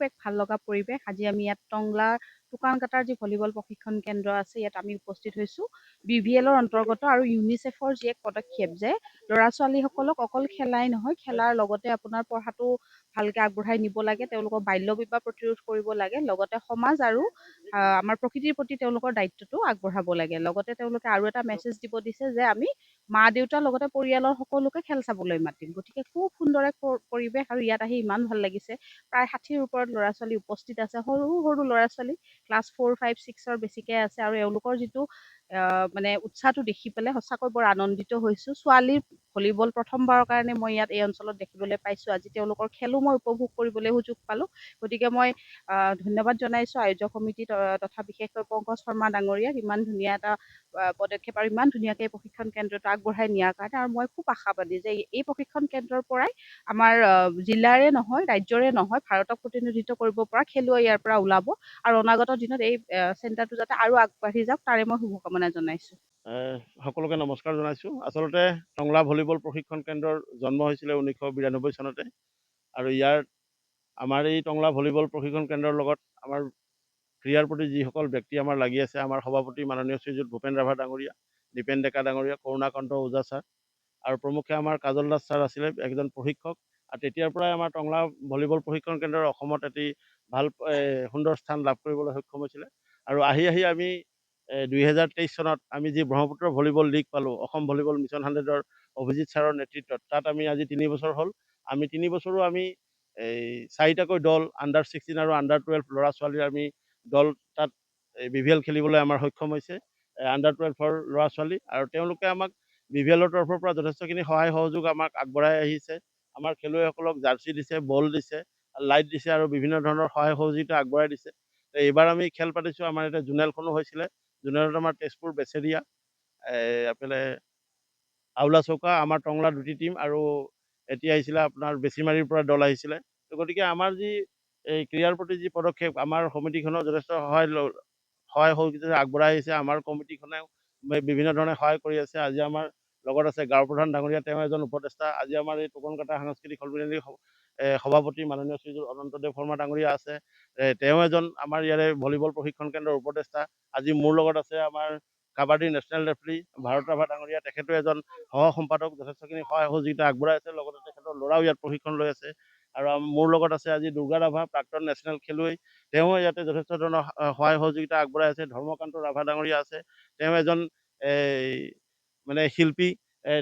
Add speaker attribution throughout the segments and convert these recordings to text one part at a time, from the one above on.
Speaker 1: এক ভাল লগা পৰিৱেশ। আজি আমি ইয়াত টংলা টোকানকাটাৰ যি ভলীবল প্ৰশিক্ষণ কেন্দ্ৰ আছে, ইয়াত আমি উপস্থিত হৈছোঁ। BVL-ৰ অন্তৰ্গত আৰু ইউনিচেফৰ যি এক পদক্ষেপ যে ল'ৰা-ছোৱালীসকলক অকল খেলাই নহয়, খেলাৰ লগতে আপোনাৰ পঢ়াটো ভালকে আগবঢ়াই নিব লাগে, তেওঁলোকক বাল্য বিবাহ প্ৰতিৰোধ কৰিব লাগে, লগতে সমাজ আৰু আমাৰ প্ৰকৃতিৰ প্ৰতি তেওঁলোকৰ দায়িত্বটো আগবঢ়াব লাগে। লগতে তেওঁলোকে আৰু এটা মেছেজ দিব দিছে যে আমি মা-দেউতাৰ লগতে পৰিয়ালৰ সকলোকে খেল চাবলৈ মাতিম। গতিকে খুব সুন্দৰ এক পৰিৱেশ আৰু ইয়াত আহি ইমান ভাল লাগিছে। প্ৰায় 60ৰ ওপৰত ল'ৰা-ছোৱালী উপস্থিত আছে। সৰু সৰু ল'ৰা-ছোৱালী ক্লাছ 4, 5, 6ৰ বেছিকে আছে আৰু এওঁলোকৰ যিটো মানে উৎসাহটো দেখি পেলাই সঁচাকৈ বৰ আনন্দিত হৈছোঁ। ছোৱালীৰ ভলীবল প্ৰথমবাৰৰ কাৰণে মই ইয়াত এই অঞ্চলত দেখিবলৈ পাইছোঁ। আজি তেওঁলোকৰ খেলো মই উপভোগ কৰিবলৈ সুযোগ পালোঁ। গতিকে মই ধন্যবাদ জনাইছোঁ আয়োজক সমিতি তথা বিশেষকৈ পংকজ শৰ্মা ডাঙৰীয়াক ইমান ধুনীয়া এটা পদক্ষেপ আৰু ইমান ধুনীয়াকৈ এই প্ৰশিক্ষণ কেন্দ্ৰটো আগবঢ়াই নিয়াৰ কাৰণে। আৰু মই খুব আশাবাদী যে এই প্ৰশিক্ষণ কেন্দ্ৰৰ পৰাই আমাৰ জিলাৰে নহয়, ৰাজ্যৰে নহয়, ভাৰতক প্ৰতিনিধিত্ব কৰিব পৰা খেলুৱৈ ইয়াৰ পৰা ওলাব আৰু অনাগত দিনত এই চেণ্টাৰটো যাতে আৰু আগবাঢ়ি যাওক তাৰে মই শুভকামনা জনাইছোঁ।
Speaker 2: সকলোকে নমস্কাৰ জনাইছোঁ। আচলতে টংলা ভলীবল প্ৰশিক্ষণ কেন্দ্ৰৰ জন্ম হৈছিলে 1992 চনতে আৰু আমাৰ এই টংলা ভলীবল প্ৰশিক্ষণ কেন্দ্ৰৰ লগত আমাৰ ক্ৰীড়াৰ প্ৰতি যিসকল ব্যক্তি আমাৰ লাগি আছে, আমাৰ সভাপতি মাননীয় শ্ৰীযুত ভূপেন ৰাভা ডাঙৰীয়া, দীপেন ডেকা ডাঙৰীয়া, কৰুণাকান্ত ওজা ছাৰ আৰু প্ৰমুখ্যে আমাৰ কাজল দাস ছাৰ আছিলে একজন প্ৰশিক্ষক। আৰু তেতিয়াৰ পৰাই আমাৰ টংলা ভলীবল প্ৰশিক্ষণ কেন্দ্ৰৰ অসমত এটি ভাল সুন্দৰ স্থান লাভ কৰিবলৈ সক্ষম হৈছিলে। আৰু আহি আমি 2023 চনত আমি যি ব্ৰহ্মপুত্ৰ ভলীবল লীগ পালোঁ, অসম ভলীবল মিছন 100ৰ অভিজিত ছাৰৰ নেতৃত্বত, তাত আমি আজি 3 বছৰ হ'ল। আমি 3 বছৰো আমি 4টাকৈ দল আণ্ডাৰ-16 আৰু আণ্ডাৰ-12 ল'ৰা-ছোৱালীৰ আমি দল তাত BVL খেলিবলৈ আমাৰ সক্ষম হৈছে। আণ্ডাৰ-12ৰ ল'ৰা-ছোৱালী আৰু তেওঁলোকে আমাক BVL-ৰ তৰফৰ পৰা যথেষ্টখিনি সহায় সহযোগ আমাক আগবঢ়াই আহিছে। আমাৰ খেলুৱৈসকলক জাৰ্চি দিছে, বল দিছে, লাইট দিছে আৰু বিভিন্ন ধৰণৰ সহায় সহযোগিতা আগবঢ়াই দিছে। এইবাৰ আমি খেল পাতিছোঁ, আমাৰ এতিয়া জোনেলখনো হৈছিলে। জোনেলত আমাৰ তেজপুৰ বেচেৰিয়া, এইফালে আউলা চৌকা, আমাৰ টংলা 2টি টীম আৰু এতিয়া আহিছিলে আপোনাৰ বেচিমাৰীৰ পৰা দল আহিছিলে। গতিকে আমাৰ যি এই ক্ৰীড়াৰ প্ৰতি যি পদক্ষেপ, আমাৰ সমিতিখনেও যথেষ্ট সহায় সহযোগিতা আগবঢ়াই আহিছে। আমাৰ কমিটিখনেও বিভিন্ন ধৰণে সহায় কৰি আছে। আজি আমাৰ লগত আছে গাঁও প্ৰধান ডাঙৰীয়া, তেওঁ এজন উপদেষ্টা। আজি আমাৰ এই টোকনকাটা সাংস্কৃতিক সন্মিলনী সভাপতি মাননীয় শ্ৰীযুত অনন্তদেৱ শৰ্মা ডাঙৰীয়া আছে। তেওঁ এজন আমাৰ ইয়াৰে ভলীবল প্ৰশিক্ষণ কেন্দ্ৰৰ উপদেষ্টা। আজি মোৰ লগত আছে আমাৰ কাবাডী নেশ্যনেল ৰেফাৰী ভাৰত ৰাভা ডাঙৰীয়া, তেখেতো এজন সহ সম্পাদক, যথেষ্টখিনি সহায় সহযোগিতা আগবঢ়াই আছে। লগতে তেখেতৰ ল'ৰাও ইয়াত প্ৰশিক্ষণ লৈ আছে। আৰু মোৰ লগত আছে আজি দুৰ্গা ৰাভা, প্ৰাক্তন নেশ্যনেল খেলুৱৈ, তেওঁ ইয়াতে যথেষ্ট ধৰণৰ সহায় সহযোগিতা আগবঢ়াই আছে। ধৰ্মকান্ত ৰাভা ডাঙৰীয়া আছে, তেওঁ এজন মানে শিল্পী,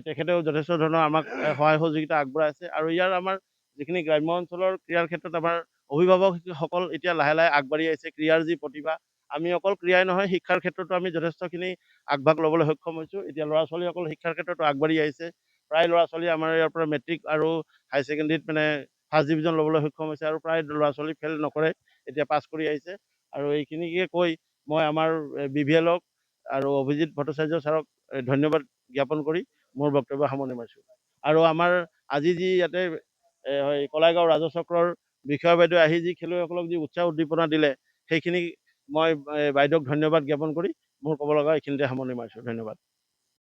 Speaker 2: তেখেতেও যথেষ্ট ধৰণৰ আমাক সহায় সহযোগিতা আগবঢ়াই আছে। আৰু ইয়াৰ আমাৰ যিখিনি গ্ৰাম্য অঞ্চলৰ ক্ৰীড়াৰ ক্ষেত্ৰত আমাৰ অভিভাৱকসকল এতিয়া লাহে লাহে আগবাঢ়ি আহিছে। ক্ৰীড়াৰ যি প্ৰতিভা, আমি অকল ক্ৰীড়াই নহয়, শিক্ষাৰ ক্ষেত্ৰতো আমি যথেষ্টখিনি আগভাগ ল'বলৈ সক্ষম হৈছোঁ। এতিয়া ল'ৰা-ছোৱালীসকল শিক্ষাৰ ক্ষেত্ৰতো আগবাঢ়ি আহিছে। প্ৰায় ল'ৰা-ছোৱালী আমাৰ ইয়াৰ পৰা মেট্ৰিক আৰু হাই ছেকেণ্ডেৰীত মানে ফাৰ্ষ্ট ডিভিজন ল'বলৈ সক্ষম হৈছে আৰু প্ৰায় ল'ৰা-ছোৱালী ফেইল নকৰে, এতিয়া পাছ কৰি আহিছে। আৰু এইখিনিকে কৈ মই আমাৰ BVL-ক আৰু অভিজিত ভট্টাচাৰ্য ছাৰক ধন্যবাদ জ্ঞাপন কৰি মোৰ বক্তব্য সামৰণি মাৰিছোঁ। আৰু আমাৰ আজি যি ইয়াতে কলাইগাঁও ৰাজচক্ৰৰ বিষয়া বাইদেউ আহি যি খেলুৱৈসকলক যি উৎসাহ উদ্দীপনা দিলে, সেইখিনি মই বাইদেউক ধন্যবাদ জ্ঞাপন কৰি মোৰ ক'ব লগা এইখিনিতে সামৰণি মাৰিছোঁ। ধন্যবাদ।